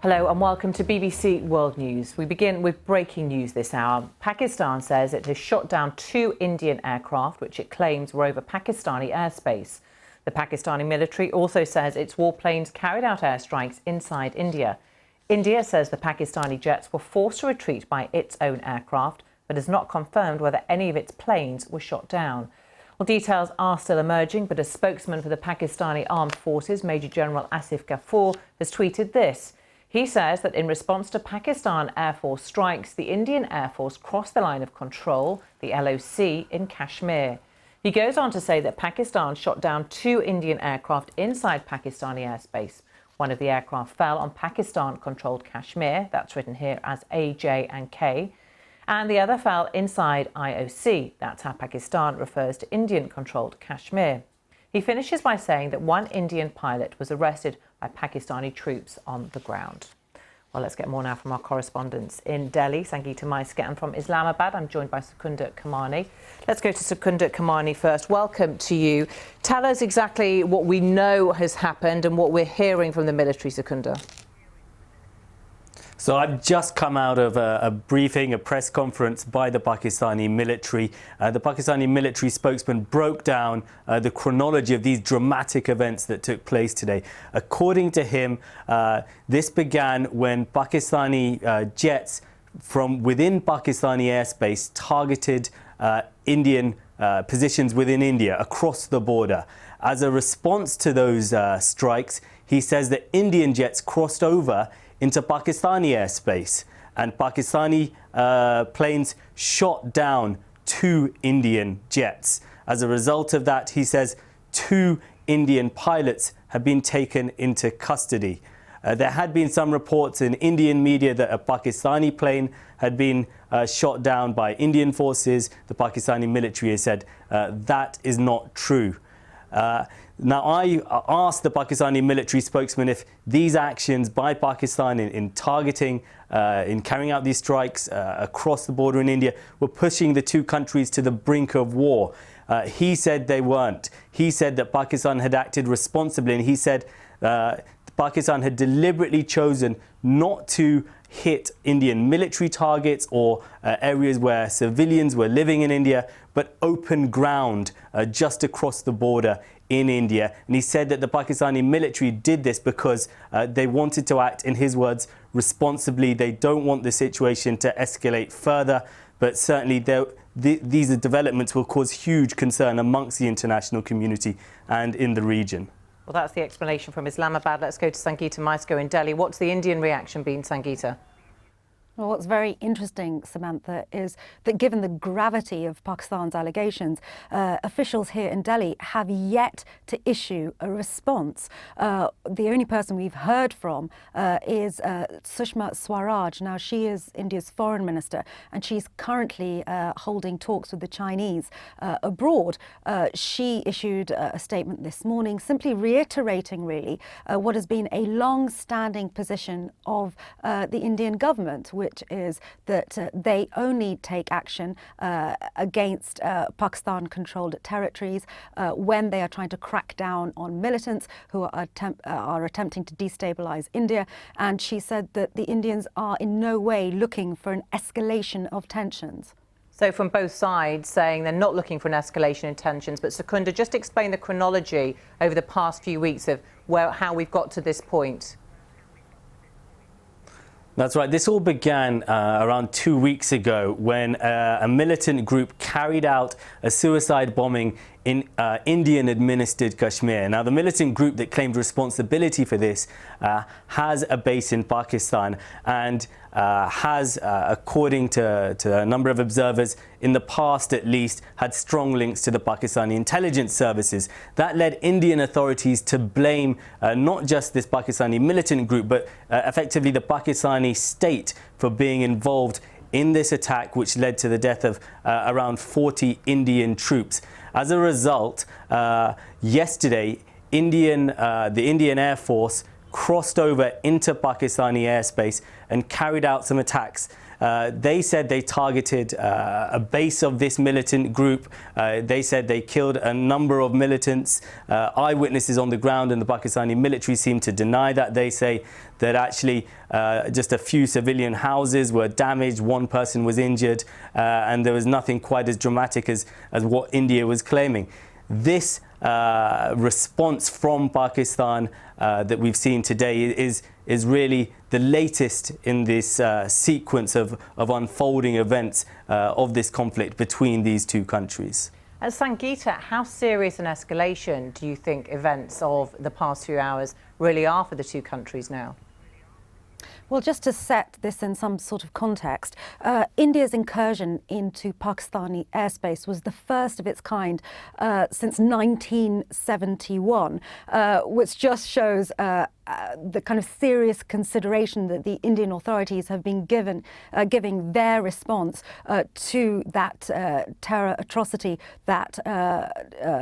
Hello and welcome to BBC World News. We begin with breaking news this hour. Pakistan says it has shot down 2 Indian aircraft which it claims were over Pakistani airspace. The Pakistani military also says its warplanes carried out airstrikes inside India. India says the Pakistani jets were forced to retreat by its own aircraft, but has not confirmed whether any of its planes were shot down. Well, details are still emerging, but a spokesman for the Pakistani Armed Forces, Major General Asif Ghafoor, has tweeted this. He says that in response to Pakistan Air Force strikes, the Indian Air Force crossed the line of control, the LOC, in Kashmir. He goes on to say that Pakistan shot down 2 Indian aircraft inside Pakistani airspace. One of the aircraft fell on Pakistan-controlled Kashmir, that's written here as A, J and K, and the other fell inside IOC, that's how Pakistan refers to Indian-controlled Kashmir. He finishes by saying that 1 Indian pilot was arrested by Pakistani troops on the ground. Well, let's get more now from our correspondents in Delhi, Sangeeta Maiske, and from Islamabad, I'm joined by Sukunda Kamani. Let's go to Sukunda Kamani first. Welcome to you. Tell us exactly what we know has happened and what we're hearing from the military, Sukunda. So I've just come out of a briefing, a press conference by the Pakistani military. The Pakistani military spokesman broke down the chronology of these dramatic events that took place today. According to him, this began when Pakistani jets from within Pakistani airspace targeted Indian positions within India across the border. As a response to those strikes, he says that Indian jets crossed over into Pakistani airspace, and Pakistani planes shot down 2 Indian jets. As a result of that, he says 2 Indian pilots have been taken into custody. There had been some reports in Indian media that a Pakistani plane had been shot down by Indian forces. The Pakistani military has said that is not true. Now, I asked the Pakistani military spokesman if these actions by Pakistan in targeting, in carrying out these strikes across the border in India were pushing the 2 countries to the brink of war. He said they weren't. He said that Pakistan had acted responsibly, and he said Pakistan had deliberately chosen not to hit Indian military targets or areas where civilians were living in India, but open ground just across the border in India. And he said that the Pakistani military did this because they wanted to act, in his words, responsibly. They don't want the situation to escalate further, but certainly these developments will cause huge concern amongst the international community and in the region. Well, that's the explanation from Islamabad. Let's go to Sangeeta Maiske in Delhi. What's the Indian reaction been, Sangeeta? Well, what's very interesting, Samantha, is that given the gravity of Pakistan's allegations, officials here in Delhi have yet to issue a response. The only person we've heard from is Sushma Swaraj. Now, she is India's foreign minister, and she's currently holding talks with the Chinese abroad. She issued a statement this morning, simply reiterating, really, what has been a long-standing position of the Indian government, which is that they only take action against Pakistan-controlled territories when they are trying to crack down on militants who are attempting to destabilize India. And she said that the Indians are in no way looking for an escalation of tensions. So from both sides saying they're not looking for an escalation in tensions, but Sukunda, just explain the chronology over the past few weeks of how we've got to this point. That's right. This all began around 2 weeks ago when a militant group carried out a suicide bombing in Indian-administered Kashmir. Now, the militant group that claimed responsibility for this has a base in Pakistan and has, according to a number of observers, in the past at least, had strong links to the Pakistani intelligence services. That led Indian authorities to blame not just this Pakistani militant group, but effectively the Pakistani state for being involved in this attack, which led to the death of around 40 Indian troops. As a result, yesterday, the Indian Air Force crossed over into Pakistani airspace and carried out some attacks They said they targeted a base of this militant group. They said they killed a number of militants. Eyewitnesses on the ground in the Pakistani military seem to deny that. They say that actually just a few civilian houses were damaged, one person was injured, and there was nothing quite as dramatic as what India was claiming. This response from Pakistan that we've seen today is really the latest in this sequence of unfolding events of this conflict between these two countries. Sangeeta, how serious an escalation do you think events of the past few hours really are for the two countries now? Well, just to set this in some sort of context, India's incursion into Pakistani airspace was the first of its kind since 1971, which just shows the kind of serious consideration that the Indian authorities have been giving their response to that terror atrocity that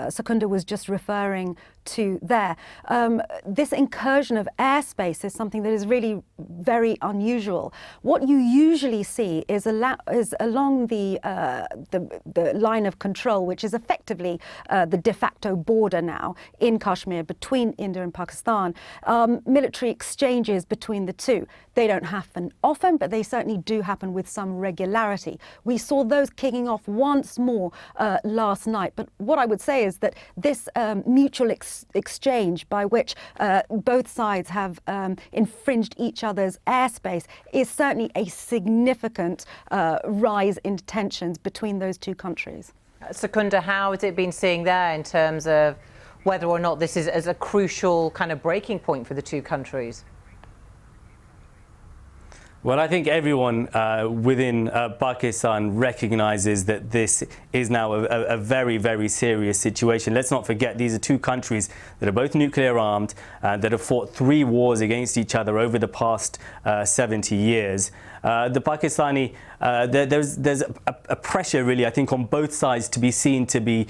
Secunda was just referring to there. This incursion of airspace is something that is really very unusual. What you usually see is along the line of control, which is effectively the de facto border now in Kashmir between India and Pakistan. Military exchanges between the two. They don't happen often, but they certainly do happen with some regularity. We saw those kicking off once more last night. But what I would say is that this mutual exchange by which both sides have infringed each other's airspace is certainly a significant rise in tensions between those two countries. Secunda, how has it been seeing there in terms of whether or not this is as a crucial kind of breaking point for the two countries? Well, I think everyone within Pakistan recognizes that this is now a very, very serious situation. Let's not forget, these are two countries that are both nuclear armed, that have fought 3 wars against each other over the past 70 years. The Pakistani, there's a pressure really, I think, on both sides to be seen to be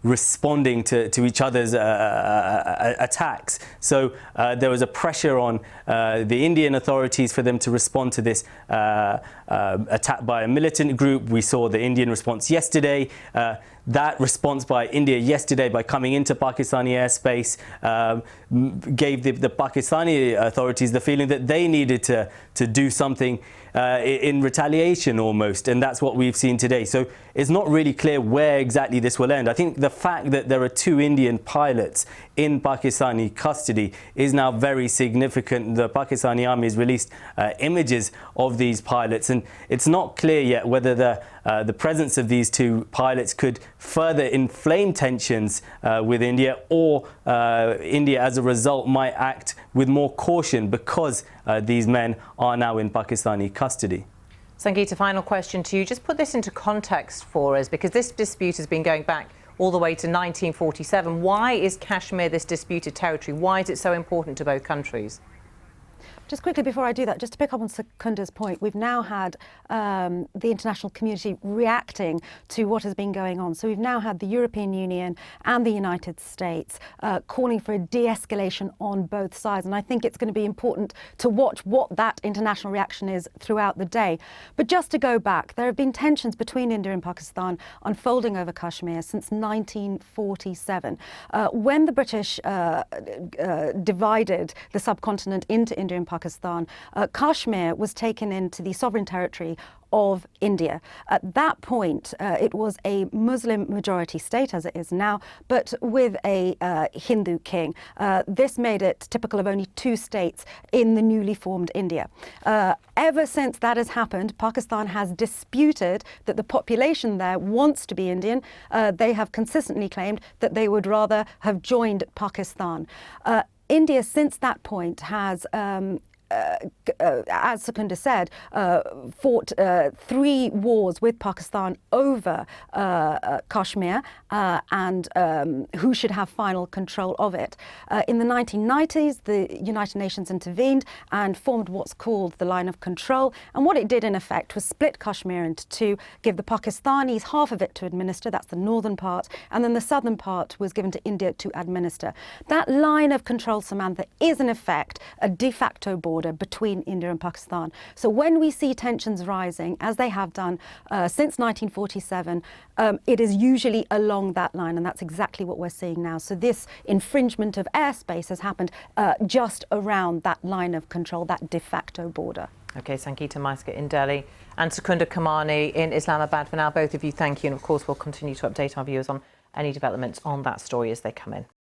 responding to each other's attacks. So there was a pressure on the Indian authorities for them to respond to this attack by a militant group. We saw the Indian response yesterday. That response by India yesterday, by coming into Pakistani airspace, gave the Pakistani authorities the feeling that they needed to do something in retaliation almost, and that's what we've seen today. So it's not really clear where exactly this will end. I think the fact that there are 2 Indian pilots in Pakistani custody is now very significant. The Pakistani army has released images of these pilots, and it's not clear yet whether the presence of these 2 pilots could further inflame tensions with India, or India as a result might act with more caution because these men are now in Pakistani custody. Sangeeta, final question to you. Just put this into context for us, because this dispute has been going back all the way to 1947. Why is Kashmir this disputed territory? Why is it so important to both countries? Just quickly before I do that, just to pick up on Secunda's point, we've now had the international community reacting to what has been going on. So we've now had the European Union and the United States calling for a de-escalation on both sides. And I think it's going to be important to watch what that international reaction is throughout the day. But just to go back, there have been tensions between India and Pakistan unfolding over Kashmir since 1947. When the British divided the subcontinent into India and Pakistan, Kashmir was taken into the sovereign territory of India. At that point, it was a Muslim majority state, as it is now, but with a Hindu king. This made it typical of only 2 states in the newly formed India. Ever since that has happened, Pakistan has disputed that the population there wants to be Indian. They have consistently claimed that they would rather have joined Pakistan. India, since that point, has as Secunda said, fought 3 wars with Pakistan over Kashmir and who should have final control of it. In the 1990s, the United Nations intervened and formed what's called the Line of Control. And what it did, in effect, was split Kashmir into 2, give the Pakistanis half of it to administer, that's the northern part, and then the southern part was given to India to administer. That line of control, Samantha, is in effect a de facto border. border between India and Pakistan. So when we see tensions rising, as they have done since 1947, it is usually along that line, and that's exactly what we're seeing now. So this infringement of airspace has happened just around that line of control, that de facto border. OK, Sangeeta Maiska in Delhi and Secunda Kamani in Islamabad. For now, both of you, thank you. And of course, we'll continue to update our viewers on any developments on that story as they come in.